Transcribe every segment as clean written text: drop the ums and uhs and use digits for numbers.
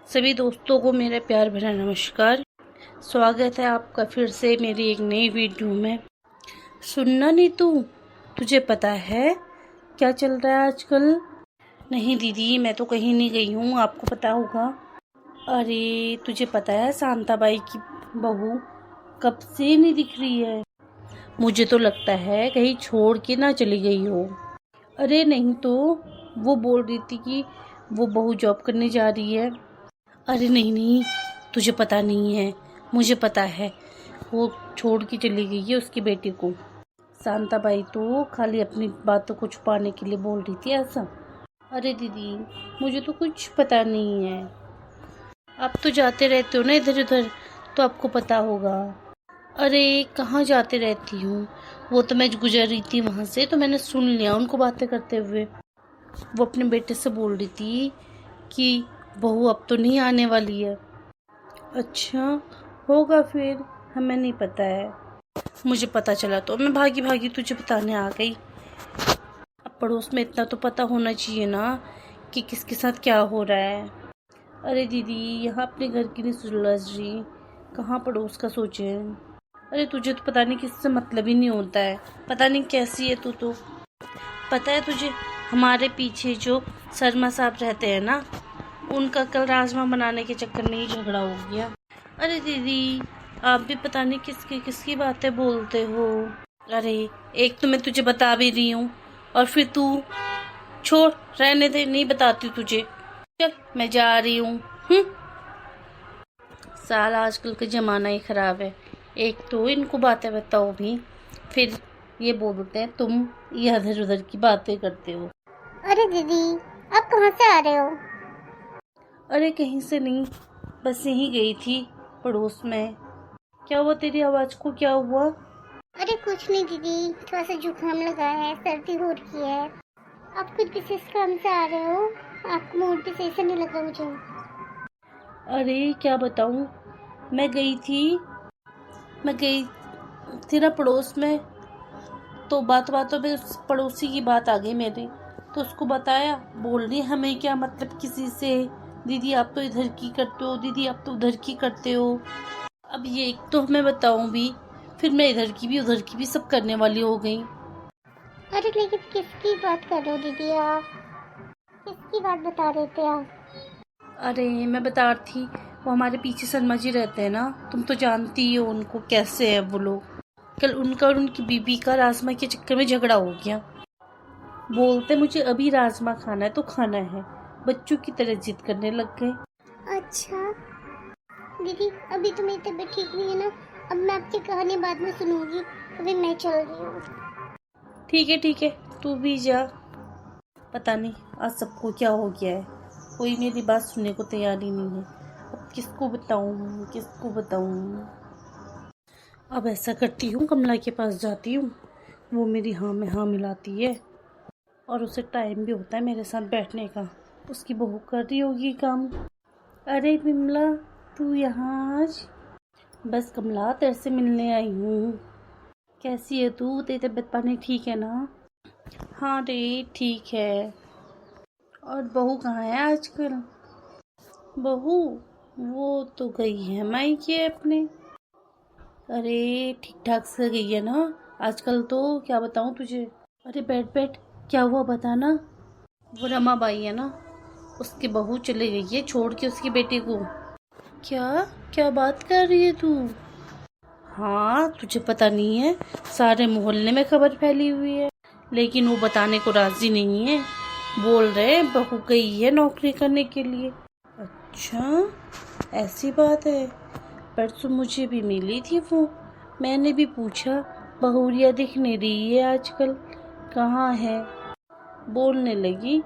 सभी दोस्तों को मेरा प्यार भरा नमस्कार। स्वागत है आपका फिर से मेरी एक नई वीडियो में। सुनना नीतू, तुझे पता है क्या चल रहा है आजकल? नहीं दीदी, मैं तो कहीं नहीं गई हूँ, आपको पता होगा। अरे तुझे पता है शांताबाई की बहू कब से नहीं दिख रही है। मुझे तो लगता है कहीं छोड़ के ना चली गई हो। अरे नहीं तो वो बोल रही थी कि वो बहू जॉब करने जा रही है। अरे नहीं, तुझे पता नहीं है, मुझे पता है। वो छोड़ के चली गई है उसकी बेटी को। शांताबाई तो खाली अपनी बातों को छुपाने के लिए बोल रही थी ऐसा। अरे दीदी, मुझे तो कुछ पता नहीं है। आप तो जाते रहते हो ना इधर उधर, तो आपको पता होगा। अरे कहाँ जाते रहती हूँ, वो तो मैं गुजर रही थी वहाँ से तो मैंने सुन लिया उनको बातें करते हुए। वो अपने बेटे से बोल रही थी कि बहू अब तो नहीं आने वाली है। अच्छा होगा फिर, हमें नहीं पता है। मुझे पता चला तो मैं भागी भागी तुझे बताने आ गई। अब पड़ोस में इतना तो पता होना चाहिए ना कि किसके साथ क्या हो रहा है। अरे दीदी, यहाँ अपने घर की नहीं सुलझ रही, कहाँ पड़ोस का सोचे। अरे तुझे तो पता नहीं किससे मतलब ही नहीं होता है, पता नहीं कैसी है तू तो। पता है तुझे, हमारे पीछे जो शर्मा साहब रहते हैं ना, उनका कल राजमा बनाने के चक्कर में ही झगड़ा हो गया। अरे दीदी, आप भी पता नहीं किसकी बातें बोलते हो। अरे एक तो मैं तुझे बता भी रही हूँ और फिर तू छोड़, रहने दे, नहीं बताती तुझे। चल मैं जा रही हूँ। साल आजकल का जमाना ही खराब है। एक तो इनको बातें बताओ भी, फिर ये बोलते हैं तुम ये इधर उधर की बातें करते हो। अरे दीदी, आप कहाँ से आ रहे हो? अरे कहीं से नहीं, बस यहीं गई थी पड़ोस में। क्या हुआ, तेरी आवाज को क्या हुआ? अरे कुछ नहीं दीदी, थोड़ा सा जुकाम लगा है, सर्दी हो रही है। आप खुद विशेष काम से आ रहे हो, आपका मूड भी सही से नहीं लग रहा मुझे। अरे क्या बताऊं, मैं गई थी ना पड़ोस में, तो बातों में उस पड़ोसी की बात आ गई मेरी, तो उसको बताया। बोल रही हमें क्या मतलब किसी से, दीदी आप तो इधर की करते हो, दीदी आप तो उधर की करते हो। अब ये एक तो मैं बताऊं भी, फिर मैं इधर की भी उधर की भी सब करने वाली हो गई। अरे लेकिन किसकी बात कर रहे हो दीदी आप? किसकी बात बता रहे थे आप? अरे मैं बता रही थी, वो हमारे पीछे शर्मा जी रहते हैं ना, तुम तो जानती ही हो उनको कैसे है वो लोग। कल उनका और उनकी बीबी का राजमा के चक्कर में झगड़ा हो गया। बोलते मुझे अभी राजमा खाना है तो खाना है, बच्चों की तरह जिद करने लग गए। अच्छा दीदी, अभी तो मेरी तबीयत ठीक नहीं है ना, अब मैं आपकी कहानी बाद में सुनूंगी, अभी मैं चल रही हूँ। ठीक है, तू भी जा। पता नहीं आज सबको क्या हो गया है, कोई मेरी बात सुनने को तैयार ही नहीं है। अब किसको बताऊं। अब ऐसा करती हूँ, कमला के पास जाती हूँ, वो मेरी हाँ में हाँ मिलाती है और उसे टाइम भी होता है मेरे साथ बैठने का। उसकी बहू कर रही होगी काम। अरे विमला, तू यहाँ आज? बस कमला, तेरे से मिलने आई हूँ। कैसी है तू, तेरी तबीयत पानी ठीक है ना? हाँ रे ठीक है। और बहू कहाँ है आजकल? बहू वो तो गई है मायके अपने। अरे ठीक ठाक से गई है ना आजकल, तो क्या बताऊँ तुझे। अरे बैठ, क्या हुआ बता ना। वो रमाबाई है ना, उसकी बहू चली गई है छोड़ के उसकी बेटी को। क्या क्या बात कर रही है तू? हाँ तुझे पता नहीं है, सारे मोहल्ले में खबर फैली हुई है, लेकिन वो बताने को राजी नहीं है। बोल रहे बहू गई है नौकरी करने के लिए। अच्छा ऐसी बात है। परसों मुझे भी मिली थी वो, मैंने भी पूछा, बहुरिया दिख नहीं रही है आजकल, कहाँ है। बोलने लगी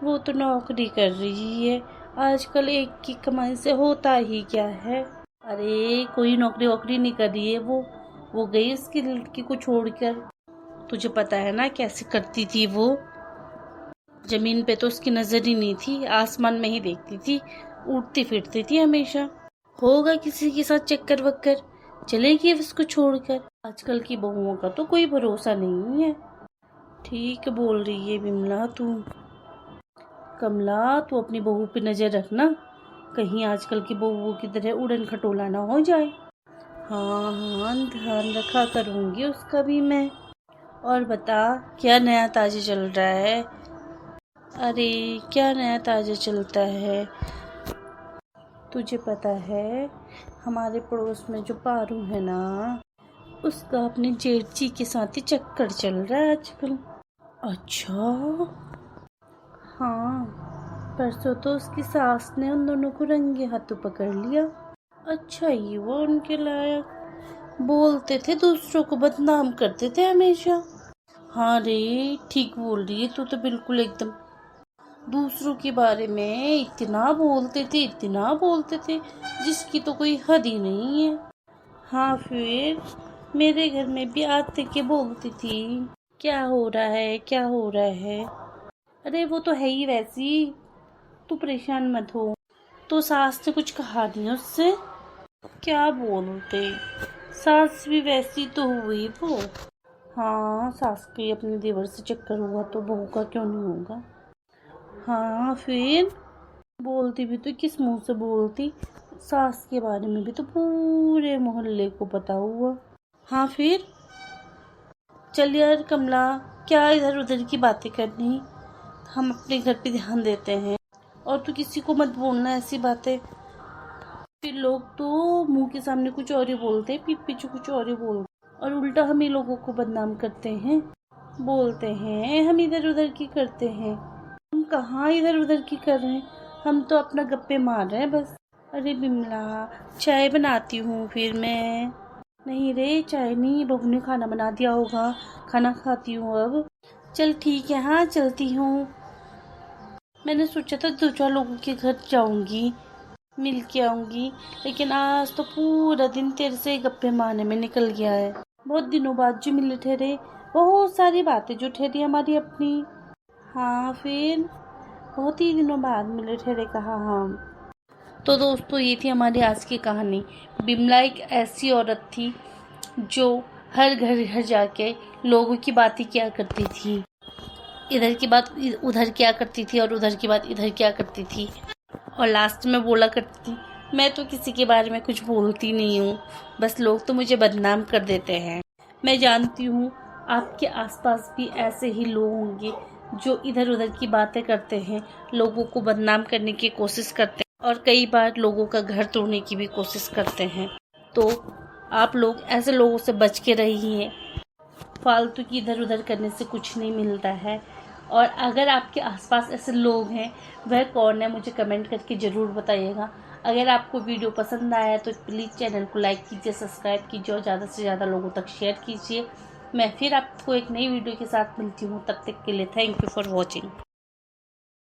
वो तो नौकरी कर रही है, आजकल एक की कमाई से होता ही क्या है। अरे कोई नौकरी वोकरी नहीं कर रही है वो गई उसकी लड़की को छोड़कर। तुझे पता है ना कैसे करती थी वो, जमीन पे तो उसकी नजर ही नहीं थी, आसमान में ही देखती थी, उड़ती फिरती थी हमेशा। होगा किसी के साथ चक्कर वक्कर, चलेगी उसको छोड़कर। आजकल की बहुओं का तो कोई भरोसा नहीं है। ठीक बोल रही है विमला तू। कमला तू अपनी बहू पे नजर रखना, कहीं आजकल की बहुओं की तरह उड़न खटोला ना हो जाए। हाँ हाँ, ध्यान रखा करूँगी उसका भी मैं। और बता, क्या नया ताज़ा चल रहा है? अरे क्या नया ताज़ा चलता है? तुझे पता है हमारे पड़ोस में जो पारू है ना, उसका अपने जेठ जी के साथ ही चक्कर चल रहा है आजकल। अच्छा। हाँ, परसों तो उसकी सास ने उन दोनों को रंगे हाथों पकड़ लिया। अच्छा ही वो उनके लायक। बोलते थे दूसरों को बदनाम करते थे हमेशा। हाँ रे, ठीक बोल रही है तू तो बिल्कुल एकदम। दूसरों के बारे में इतना बोलते थे, इतना बोलते थे, जिसकी तो कोई हद ही नहीं है। हाँ, फिर मेरे घर में भी आते के बोलती थी, क्या हो रहा है, क्या हो रहा है। अरे वो तो है ही वैसी, तू परेशान मत हो। तो सास ने कुछ कहा नहीं उससे? क्या बोलते, सास भी वैसी तो हुई वो। हाँ, सास के अपने देवर से चक्कर हुआ तो बहू का क्यों नहीं होगा। हाँ, फिर बोलती भी तो किस मुंह से बोलती, सास के बारे में भी तो पूरे मोहल्ले को पता हुआ। हाँ, फिर चल यार कमला, क्या इधर उधर की बातें करनी, हम अपने घर पे ध्यान देते हैं। और तू किसी को मत बोलना ऐसी बातें, फिर लोग तो मुंह के सामने कुछ और ही बोलते हैं, पीठ पीछे कुछ और ही बोलते, और उल्टा हम ही लोगों को बदनाम करते हैं। बोलते हैं हम इधर उधर की करते हैं। हम कहाँ इधर उधर की कर रहे हैं, हम तो अपना गप्पे मार रहे हैं बस। अरे बिमला, चाय बनाती हूँ फिर मैं। नहीं रे, चाय नहीं, बहू ने खाना बना दिया होगा, खाना खाती हूँ अब। चल ठीक है, हाँ चलती हूँ। मैंने सोचा था 2-4 लोगों के घर जाऊंगी, मिल के आऊंगी, लेकिन आज तो पूरा दिन तेरे से गप्पे मारने में निकल गया है। बहुत दिनों बाद जो मिले ठहरे, बहुत सारी बातें जो ठहरी हमारी अपनी। हाँ, फिर बहुत ही दिनों बाद मिले ठहरे कहा हम। तो दोस्तों, ये थी हमारी आज की कहानी। बिमला एक ऐसी औरत थी जो हर घर घर जाके लोगों की बातें किया करती थी, इधर की बात उधर क्या करती थी और उधर की बात इधर क्या करती थी, और लास्ट में बोला करती थी, मैं तो किसी के बारे में कुछ बोलती नहीं हूँ, बस लोग तो मुझे बदनाम कर देते हैं। मैं जानती हूँ आपके आसपास भी ऐसे ही लोग होंगे जो इधर उधर की बातें करते हैं, लोगों को बदनाम करने की कोशिश करते हैं, और कई बार लोगों का घर तोड़ने की भी कोशिश करते हैं। तो आप लोग ऐसे लोगों से बच के रहिए। फालतू की इधर उधर करने से कुछ नहीं मिलता है। और अगर आपके आसपास ऐसे लोग हैं, वह कौन है, मुझे कमेंट करके ज़रूर बताइएगा। अगर आपको वीडियो पसंद आया तो प्लीज़ चैनल को लाइक कीजिए, सब्सक्राइब कीजिए और ज़्यादा से ज़्यादा लोगों तक शेयर कीजिए। मैं फिर आपको एक नई वीडियो के साथ मिलती हूँ, तब तक के लिए थैंक यू फॉर वॉचिंग।